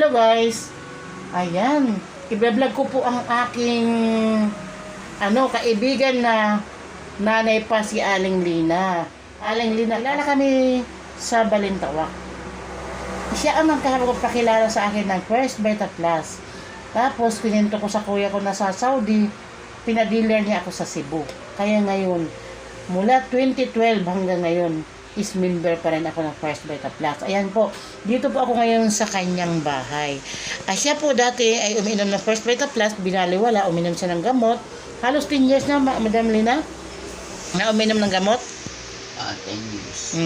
Hello guys. Ayan, i-vlog ko po ang aking kaibigan na nanay pa si Aling Lina. Aling Lina, kilala kami sa Balintawak. Siya ang nagpakilala sa akin ng First Beta Plus. Tapos kininto ko sa kuya ko na sa Saudi, pinadealer niya ako sa Cebu. Kaya ngayon, mula 2012 hanggang ngayon, is member pa rin ako ng First Beta Plus. Ayan po, dito po ako ngayon sa kanyang bahay. Siya po dati ay uminom ng First Beta Plus, binaliwala, uminom siya ng gamot. Halos 10 years na, Madam Lina, na uminom ng gamot. 10 years.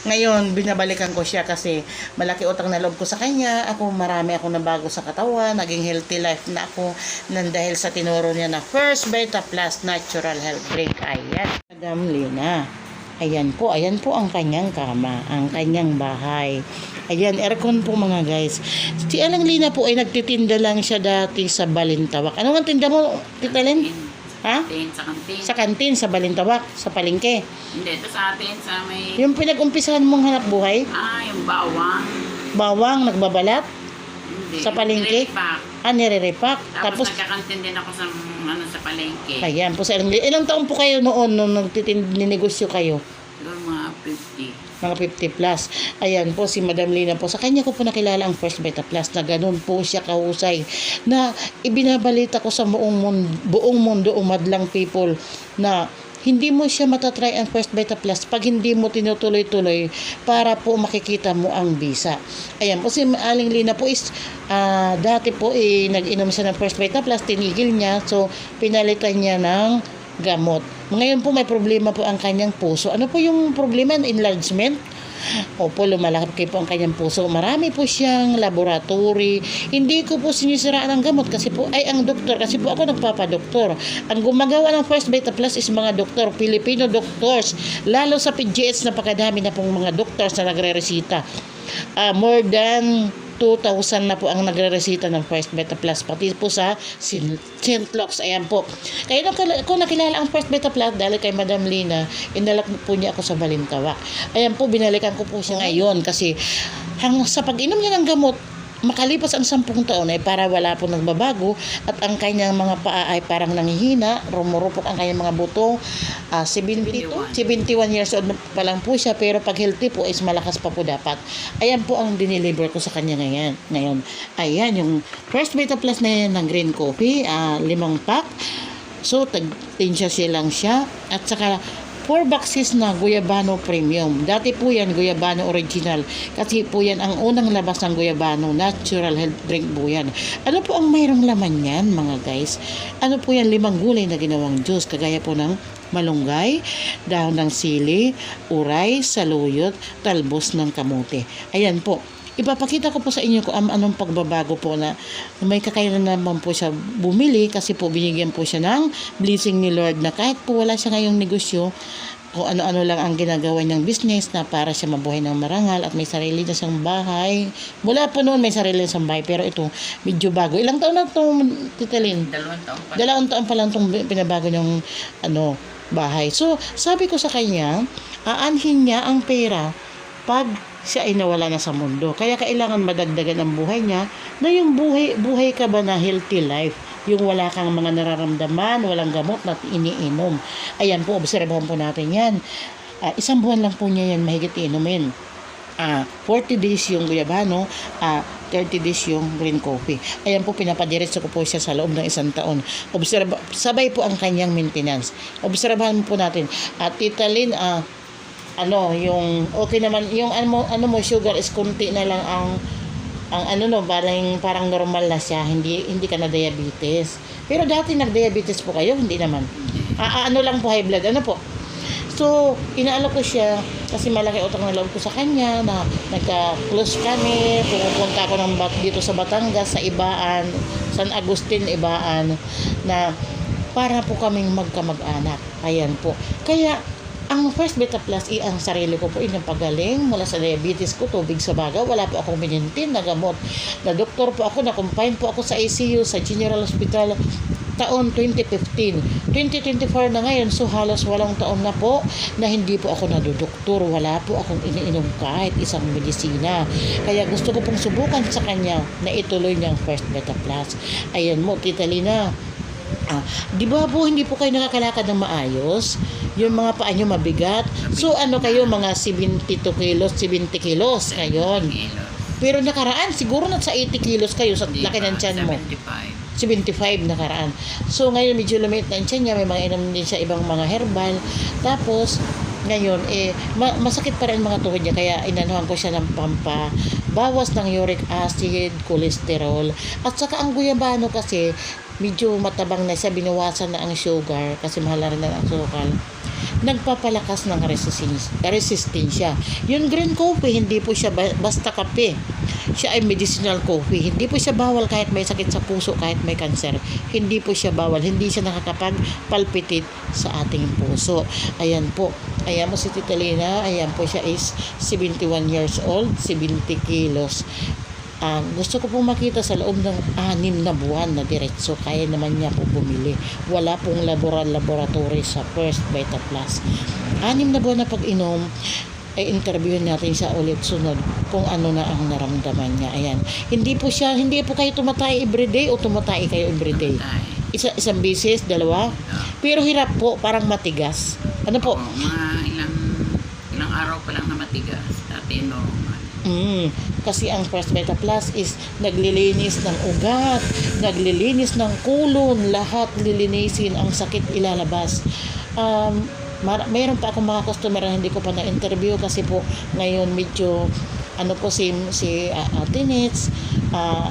Ngayon, binabalikan ko siya kasi malaki utang na loob ko sa kanya. Marami akong nabago sa katawan. Naging healthy life na ako dahil sa tinuro niya na First Beta Plus Natural Health Drink. Ayan, Madam Lina. Ayan po ang kanyang kama, ang kanyang bahay. Ayan, aircon po mga guys. Si Aling Lina po ay nagtitinda lang siya dati sa Balintawak. Ano ang tinda mo, Tita Len? Ha? Sa kantin. Sa kantin, sa Balintawak, sa palengke. Hindi, ito sa atin, sa may... Yung pinag-umpisahan mong hanap buhay? Yung bawang. Bawang, nagbabalat? Hindi. Sa palengke? Nire-repack. Nire-repack. Tapos nagkakantin din ako sa palengke. Ayan po sa Aling Lina. Ilang taon po kayo noon nung ninegosyo kayo? Siguro mga 50. Mga 50 plus. Ayan po si Madam Lina po. Sa kanya ko po nakilala ang First Beta Plus na ganun po siya kahusay na ibinabalita ko sa buong mundo umadlang people na hindi mo siya matatry ang First Beta Plus pag hindi mo tinutuloy-tuloy para po makikita mo ang visa. Ayan po si Aling Lina po is dati po nag-inom siya ng First Beta Plus, tinigil niya, so pinalitan niya ng gamot. Ngayon po may problema po ang kanyang puso. Ano po yung problema? Enlargement? Opo, lumalaki po ang kanyang puso. Marami po siyang laboratory. Hindi ko po sinisiraan ang gamot kasi po ang doktor, kasi po ako nagpapadoktor. Ang gumagawa ng First Beta Plus is mga doktor, Filipino doctors. Lalo sa PGH, napakadami na pong mga doctors na nagre-resita. More than 2,000 na po ang nagre-resita ng First Beta Plus, pati po sa St. Luke's. Ayan po. Kaya kung nakilala ang First Beta Plus dahil kay Madam Lina, inalak po niya ako sa Balintawak. Ayan po, binalikan ko po siya ngayon kasi sa pag-inom niya ng gamot, makalipas ang 10 taon ay para wala po nagbabago at ang kanyang mga paa ay parang nanghihina, rumurupok ang kanyang mga buto. 71 years old pa lang po siya, pero pag healthy po is malakas pa po dapat. Ayan po ang dineliver ko sa kanya ngayon. Ayan yung First Beta Plus na yan ng green coffee, 5 pack. So tag 10 lang siya at saka 4 boxes na Guyabano Premium. Dati po yan Guyabano Original kasi po yan ang unang labas ng Guyabano Natural Health Drink po yan. Ano po ang mayroong laman yan mga guys? Ano po yan? 5 gulay na ginawang juice kagaya po ng malunggay, dahon ng sili, uray, saluyot, talbos ng kamote. Ayan po. Ipapakita ko po sa inyo kung anong pagbabago po na may kakayanan naman po siya bumili kasi po binigyan po siya ng blessing ni Lord na kahit po wala siya ngayong negosyo, kung ano-ano lang ang ginagawa niyang business na para siya mabuhay ng marangal at may sarili na siyang bahay. Mula po noon may sarili na siyang bahay, pero ito medyo bago. Ilang taon na itong Titalin? 2 taon pa. 2 taon pa lang itong pinabago niyang bahay. So sabi ko sa kanya, aanhin niya ang pera pag siya ay nawala na sa mundo. Kaya kailangan madagdagan ang buhay niya na yung buhay ka ba na healthy life. Yung wala kang mga nararamdaman, walang gamot na iniinom. Ayan po, obserbahan po natin yan. 1 buwan lang po niya yan mahigit inumin. 40 days yung Guyabano, 30 days yung green coffee. Ayan po, pinapadiretso ko po siya sa loob ng 1 taon. Sabay po ang kanyang maintenance. Obserbahan po natin. Tita Lynn, yung okay naman yung ano mo sugar is kunti na lang ang parang normal na siya, hindi ka na diabetes. Pero dati nag-diabetes po kayo, hindi naman. Lang po, high blood po. So inaalok ko siya kasi malaki utang na loob ko sa kanya na nagka-close kami, pumupunta ako dito sa Batangas, sa Ibaan, San Agustin, Ibaan, na para po kaming magkamag-anak. Ayan po. Kaya ang First Beta Plus, ang sarili ko po napagaling mula sa diabetes ko, tubig sa baga, wala po akong minintin na gamot. Na doktor po ako, na-confine po ako sa ICU, sa General Hospital taon 2015. 2024 na ngayon, so halos 8 taon na po na hindi po ako nadudoktor. Wala po akong iniinom kahit isang medisina. Kaya gusto ko pong subukan sa kanya na ituloy niyang First Beta Plus. Ayan mo, Tita Lina. Di ba po hindi po kayo nakakalakad ng maayos? Yung mga paa nyo mabigat. So ano kayo, mga 72 kilos, 70 kilos ngayon. Kilos. Pero nakaraan, siguro na sa 80 kilos kayo sa Hindi laki ng pa, tiyan mo. 75 nakaraan. So ngayon medyo lumit na yung tiyan niya, may mga inom din siya ibang mga herbal. Tapos ngayon masakit pa rin mga tuhod niya, kaya inanuhan ko siya ng bawas ng uric acid, cholesterol, at saka ang guyabano kasi medyo matabang na siya, binawasan na ang sugar kasi mahal na rin ang sukal. Nagpapalakas ng resistensya. Yung green coffee, hindi po siya basta kape. Siya ay medicinal coffee. Hindi po siya bawal kahit may sakit sa puso, kahit may cancer. Hindi po siya bawal. Hindi siya nakakapag-palpitate sa ating puso. Ayan po. Ayan mo si Tita Lina. Ayan po, siya is 71 years old, 70 kilos. Gusto ko pong makita sa loob ng 6 na buwan na diretso, kaya naman niya po bumili. Wala pong laboratory sa First Beta Plus. 6 na buwan na pag-inom, ay interviewin natin siya ulit sunod kung ano na ang naramdaman niya. Ayan. Hindi po kayo tumatay everyday o tumatay kayo everyday. Isang bisis, dalawa. Pero hirap po, parang matigas. Ano po? Mga ilang araw pa lang na matigas. Dati normal. Kasi ang First Beta Plus is naglilinis ng ugat, naglilinis ng kulon, lahat lilinisin, ang sakit ilalabas. Mayroon pa akong mga customer na hindi ko pa na-interview kasi po ngayon medyo si Ate Nets,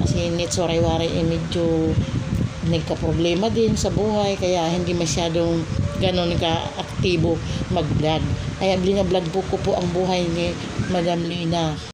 si Nets Waray-Waray medyo nagka-problema din sa buhay, kaya hindi masyadong ganon ka-aktibo mag-vlog. Kaya vlog po ko po ang buhay ni Madam Lina.